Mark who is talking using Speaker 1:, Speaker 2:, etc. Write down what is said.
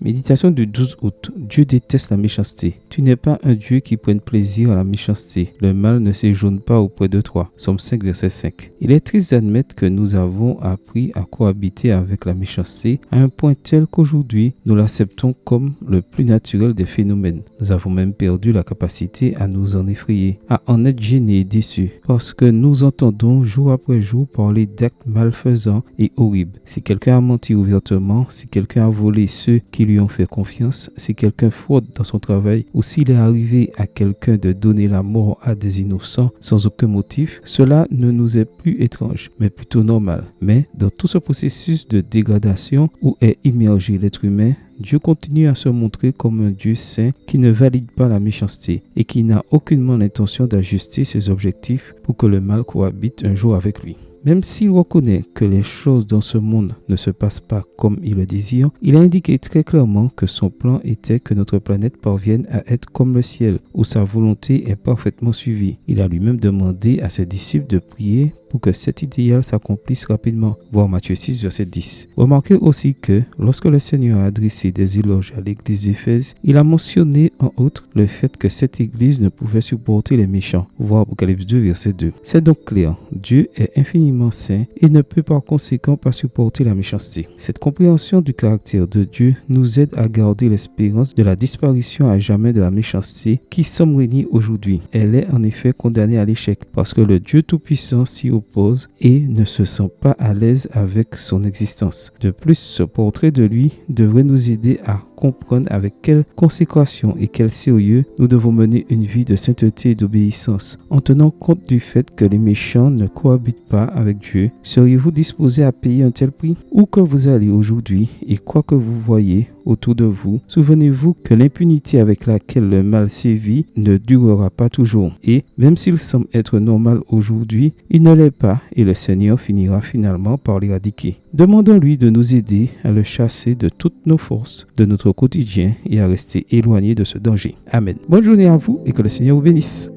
Speaker 1: Méditation du 12 août. Dieu déteste la méchanceté. Tu n'es pas un Dieu qui prenne plaisir à la méchanceté. Le mal ne séjourne pas auprès de toi. Somme 5, verset 5. Il est triste d'admettre que nous avons appris à cohabiter avec la méchanceté à un point tel qu'aujourd'hui, nous l'acceptons comme le plus naturel des phénomènes. Nous avons même perdu la capacité à nous en effrayer, à en être gênés et déçus, parce que nous entendons jour après jour parler d'actes malfaisants et horribles. Si quelqu'un a menti ouvertement, si quelqu'un a volé ceux qui lui ont fait confiance, si quelqu'un fraude dans son travail ou s'il est arrivé à quelqu'un de donner la mort à des innocents sans aucun motif, cela ne nous est plus étrange, mais plutôt normal. Mais dans tout ce processus de dégradation où est immergé l'être humain, Dieu continue à se montrer comme un Dieu saint qui ne valide pas la méchanceté et qui n'a aucunement l'intention d'ajuster ses objectifs pour que le mal cohabite un jour avec lui. Même s'il reconnaît que les choses dans ce monde ne se passent pas comme il le désire, il a indiqué très clairement que son plan était que notre planète parvienne à être comme le ciel, où sa volonté est parfaitement suivie. Il a lui-même demandé à ses disciples de prier pour que cet idéal s'accomplisse rapidement. Voir Matthieu 6, verset 10. Remarquez aussi que lorsque le Seigneur a adressé des éloges à l'église d'Éphèse, il a mentionné en outre le fait que cette église ne pouvait supporter les méchants. Voir Apocalypse 2, verset 2. C'est donc clair, Dieu est infiniment saint et ne peut par conséquent pas supporter la méchanceté. Cette compréhension du caractère de Dieu nous aide à garder l'espérance de la disparition à jamais de la méchanceté qui sommes réunis aujourd'hui. Elle est en effet condamnée à l'échec parce que le Dieu Tout-Puissant s'y oppose et ne se sent pas à l'aise avec son existence. De plus, ce portrait de lui devrait nous aider à comprendre avec quelle consécration et quel sérieux nous devons mener une vie de sainteté et d'obéissance. En tenant compte du fait que les méchants ne cohabitent pas avec Dieu, seriez-vous disposé à payer un tel prix? Où que vous allez aujourd'hui et quoi que vous voyez autour de vous, souvenez-vous que l'impunité avec laquelle le mal sévit ne durera pas toujours. Et même s'il semble être normal aujourd'hui, il ne l'est pas et le Seigneur finira finalement par l'éradiquer. Demandons-lui de nous aider à le chasser de toutes nos forces, de notre quotidien et à rester éloigné de ce danger. Amen. Bonne journée à vous et que le Seigneur vous bénisse.